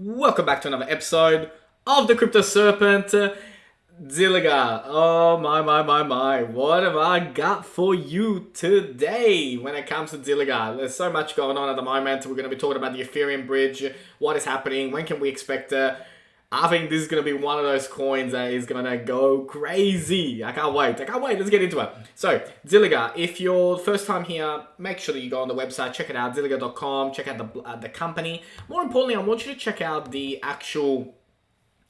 Welcome back to another episode of the Crypto Serpent. Zilliqa. Oh my. What have I got for you today when it comes to Zilliqa? There's so much going on at the moment. We're going to be talking about the Ethereum bridge, what is happening, when can we expect I think this is going to be one of those coins that is going to go crazy. I can't wait. Let's get into it. So, Zilliqa, if you're first time here, make sure that you go on the website, check it out, zilliqa.com, check out the company. More importantly, I want you to check out the actual,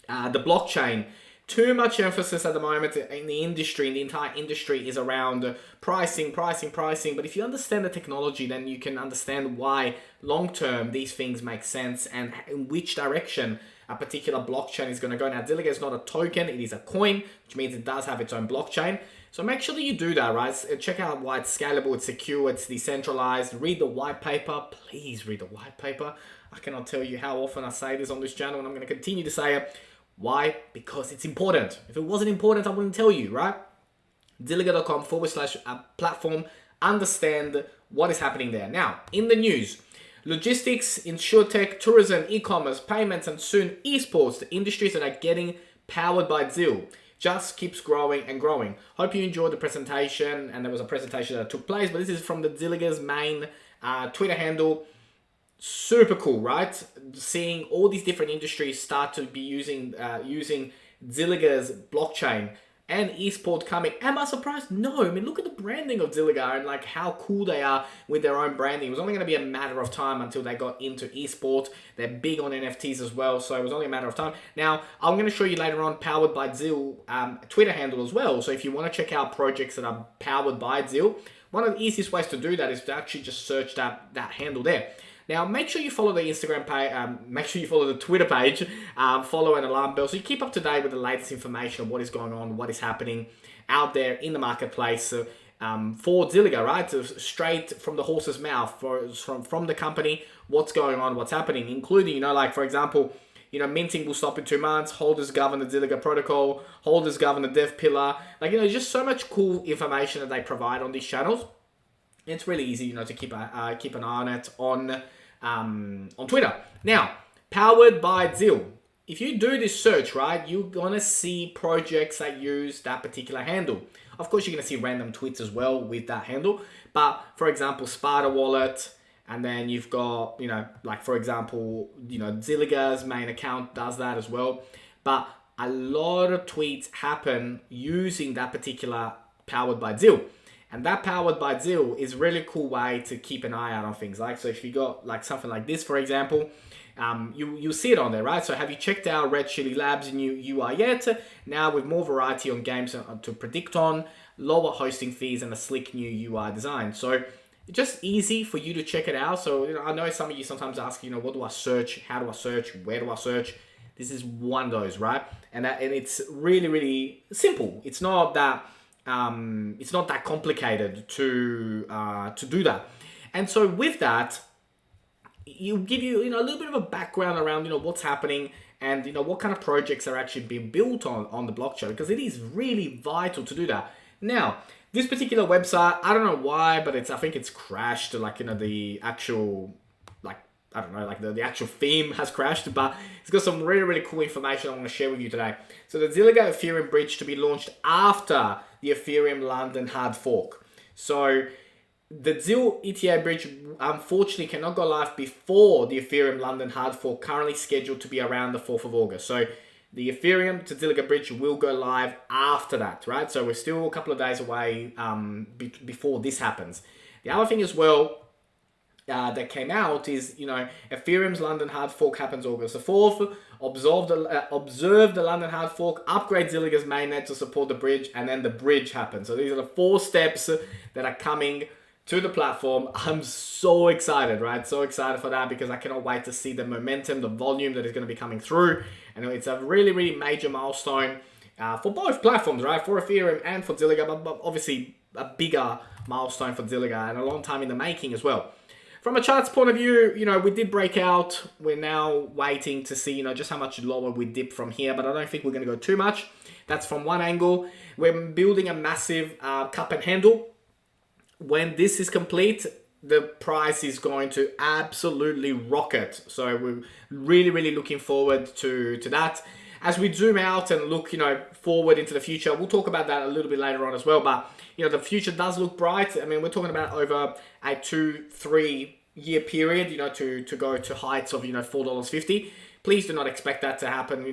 the blockchain. Too much emphasis at the moment in the industry, in the entire industry, is around pricing. But if you understand the technology, then you can understand why long-term these things make sense and in which direction a particular blockchain is going to go. Now, Zilliqa is not a token, it is a coin, which means it does have its own blockchain. So make sure that you do that, right? Check out why it's scalable, it's secure, it's decentralized. Read the white paper. Please read the white paper. I cannot tell you how often I say this on this channel, and I'm going to continue to say it. Why? Because it's important. If it wasn't important, I wouldn't tell you, right? Zilliqa.com/platform. Understand what is happening there. Now, in the news, logistics, insurtech, tourism, e-commerce, payments, and soon esports, the industries that are getting powered by Zil, just keeps growing and growing. Hope you enjoyed the presentation, and there was a presentation that took place, but this is from the Zilliqa's main Twitter handle. Super cool, right? Seeing all these different industries start to be using Zilliqa's blockchain and esport coming. Am I surprised? No. I mean, look at the branding of Zilliqa and like how cool they are with their own branding. It was only going to be a matter of time until they got into esport. They're big on NFTs as well, so it was only a matter of time. Now, I'm going to show you later on powered by Zil Twitter handle as well. So if you want to check out projects that are powered by Zil, one of the easiest ways to do that is to actually just search that handle there. Now, make sure you follow the Instagram page, make sure you follow the Twitter page, follow an alarm bell so you keep up to date with the latest information of what is going on, what is happening out there in the marketplace for Zilliqa, right? So straight from the horse's mouth, from the company, what's going on, what's happening, including, like, for example, minting will stop in 2 months, holders govern the Zilliqa protocol, holders govern the dev pillar, just so much cool information that they provide on these channels. It's really easy, to keep an eye on it on Twitter. Now, powered by Zil. If you do this search, right, you're gonna see projects that use that particular handle. Of course, you're gonna see random tweets as well with that handle. But for example, Sparta Wallet, and then you've got, like for example, Zilliqa's main account does that as well. But a lot of tweets happen using that particular powered by Zil. And that powered by Zil is a really cool way to keep an eye out on things. So if you got like something like this, for example, you'll see it on there, right? So have you checked out Red Chili Labs' new UI yet? Now with more variety on games to predict on, lower hosting fees, and a slick new UI design. So just easy for you to check it out. So I know some of you sometimes ask, what do I search? How do I search? Where do I search? This is one of those, right? And it's really, really simple. It's not that complicated to do that. And so with that, you give you a little bit of a background around what's happening and what kind of projects are actually being built on the blockchain, because it is really vital to do that. Now, this particular website, I don't know why, but I think it's crashed. The actual the actual theme has crashed, but it's got some really, really cool information I want to share with you today. So the Zilliqa Ethereum bridge to be launched after the Ethereum London hard fork. So the Zil ETA bridge unfortunately cannot go live before the Ethereum London hard fork, currently scheduled to be around the 4th of August. So the Ethereum to Zilliqa bridge will go live after that, right? So we're still a couple of days away before this happens. The other thing as well that came out is, Ethereum's London hard fork happens August the 4th. Observe the London hard fork, upgrade Zilliqa's mainnet to support the bridge, and then the bridge happens. So these are the 4 steps that are coming to the platform. I'm so excited, right? So excited for that because I cannot wait to see the momentum, the volume that is going to be coming through. And it's a really, really major milestone for both platforms, right? For Ethereum and for Zilliqa, but obviously a bigger milestone for Zilliqa and a long time in the making as well. From a charts point of view, we did break out. We're now waiting to see, just how much lower we dip from here, but I don't think we're going to go too much. That's from one angle. We're building a massive cup and handle. When this is complete, the price is going to absolutely rocket. So we're really looking forward to that. As we zoom out and look, forward into the future, we'll talk about that a little bit later on as well. But, the future does look bright. I mean, we're talking about over a 2-3 year period, to go to heights of, $4.50. Please do not expect that to happen,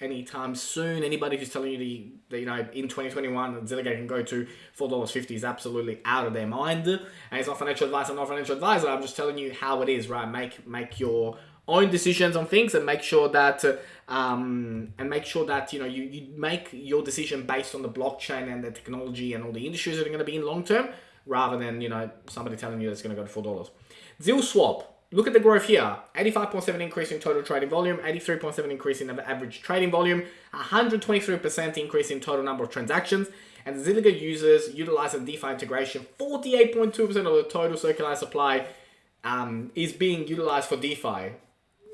anytime soon. Anybody who's telling you that, in 2021, Zilliqa can go to $4.50 is absolutely out of their mind. And it's not financial advice. I'm not a financial advisor. I'm just telling you how it is, right? Make your own decisions on things, and make sure that you make your decision based on the blockchain and the technology and all the industries that are going to be in long term, rather than somebody telling you that it's going to go to $4. Zil Swap. Look at the growth here. 85.7 increase in total trading volume, 83.7 increase in the average trading volume, 123% increase in total number of transactions, and Zilliqa users utilize a DeFi integration. 48.2% of the total circular supply is being utilized for DeFi.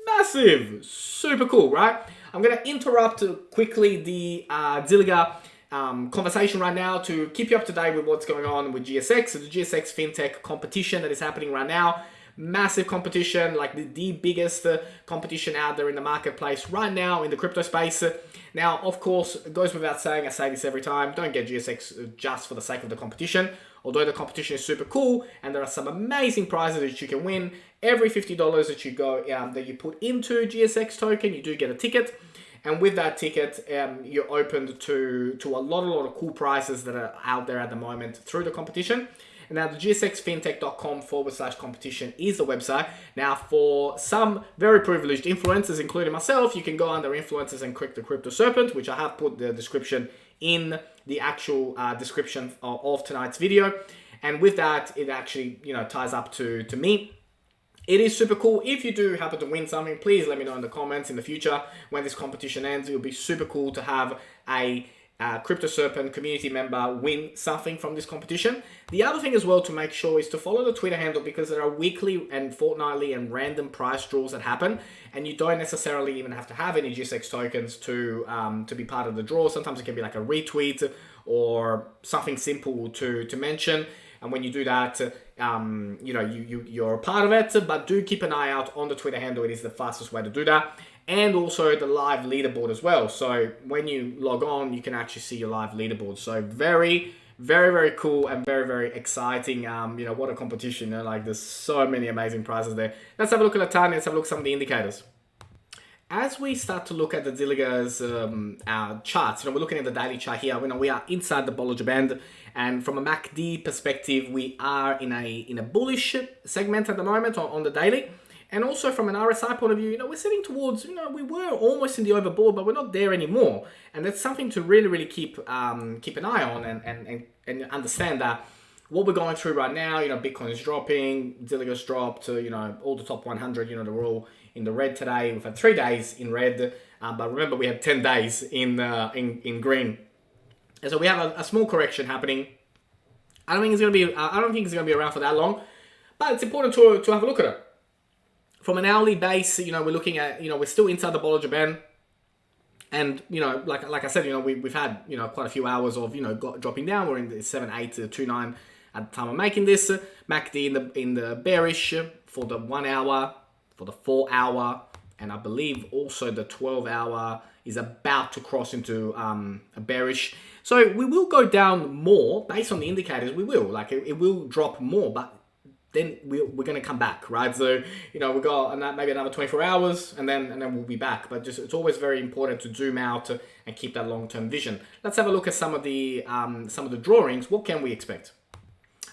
Massive! Super cool, right? I'm going to interrupt quickly the Zilliqa conversation right now to keep you up to date with what's going on with GSX. So the GSX FinTech competition that is happening right now. Massive competition, like the biggest competition out there in the marketplace right now in the crypto space. Now, of course, it goes without saying, I say this every time, don't get GSX just for the sake of the competition. Although the competition is super cool and there are some amazing prizes that you can win, every $50 that you go that you put into GSX token, you do get a ticket. And with that ticket, you're open to a lot of cool prizes that are out there at the moment through the competition. And now the gsxfintech.com/competition is the website. Now for some very privileged influencers, including myself, you can go under influencers and click the Crypto Serpent, which I have put the description in the actual description of tonight's video. And with that, it actually, ties up to me. It is super cool. If you do happen to win something, please let me know in the comments in the future when this competition ends. It would be super cool to have a Crypto Serpent community member win something from this competition. The other thing as well to make sure is to follow the Twitter handle, because there are weekly and fortnightly and random prize draws that happen, and you don't necessarily even have to have any GSX tokens to be part of the draw. Sometimes it can be like a retweet or something simple to mention. And when you do that, you're a part of it, but do keep an eye out on the Twitter handle. It is the fastest way to do that. And also the live leaderboard as well. So when you log on, you can actually see your live leaderboard. So very cool and very exciting. What a competition. Like there's so many amazing prizes there. Let's have a look at the time. Let's have a look at some of the indicators. As we start to look at the Zilliqa's charts, we're looking at the daily chart here. We are inside the Bollinger Band, and from a MACD perspective, we are in a bullish segment at the moment on the daily. And also from an RSI point of view, we're sitting towards, we were almost in the overbought, but we're not there anymore. And that's something to really keep an eye on and understand that what we're going through right now, Bitcoin is dropping, Zilliqa's dropped, all the top 100, they're all in the red today. We've had 3 days in red, but remember we had 10 days in green. And so we have a small correction happening. I don't think it's going to be around for that long, but it's important to have a look at it. From an hourly base, we're looking at, we're still inside the Bollinger Band. And, like I said, we've had, quite a few hours of, dropping down. We're in the 7.829 at the time of making this. MACD in the bearish for the 1 hour, for the 4 hour, and I believe also the 12 hour is about to cross into a bearish. So we will go down more based on the indicators. We will, it will drop more, but then we're going to come back, right? So, we got maybe another 24 hours and then we'll be back. But just it's always very important to zoom out and keep that long-term vision. Let's have a look at some of the drawings. What can we expect?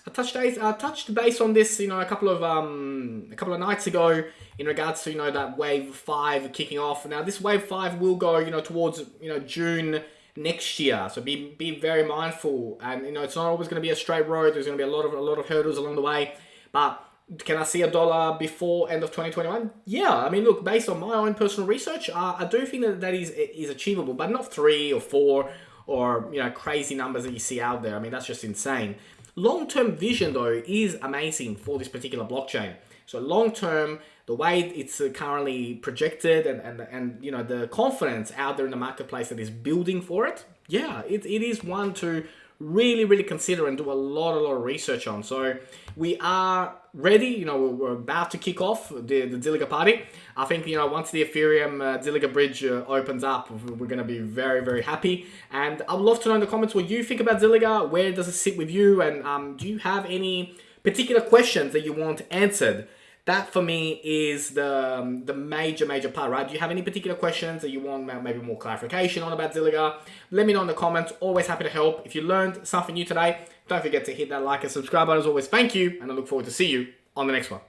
I touched base on this, a couple of nights ago in regards to, that wave 5 kicking off. Now, this wave 5 will go, towards, June next year. So be very mindful. And, it's not always going to be a straight road. There's going to be a lot of hurdles along the way. But can I see $1 before end of 2021? Yeah, I mean, look, based on my own personal research, I do think that is achievable, but not 3 or 4 or, crazy numbers that you see out there. I mean, that's just insane. Long-term vision, though, is amazing for this particular blockchain. So long-term, the way it's currently projected and the confidence out there in the marketplace that is building for it, yeah, it is one to really consider and do a lot of research on. So we are ready. You know, we're about to kick off the Zilliqa party. I think, you know, once the Ethereum Zilliqa bridge opens up, we're going to be very happy. And I'd love to know in the comments what you think about Zilliqa. Where does it sit with you? And do you have any particular questions that you want answered? That for me is the major part, right? Do you have any particular questions that you want maybe more clarification on about Zilliqa? Let me know in the comments. Always happy to help. If you learned something new today, don't forget to hit that like and subscribe button. As always, thank you, and I look forward to see you on the next one.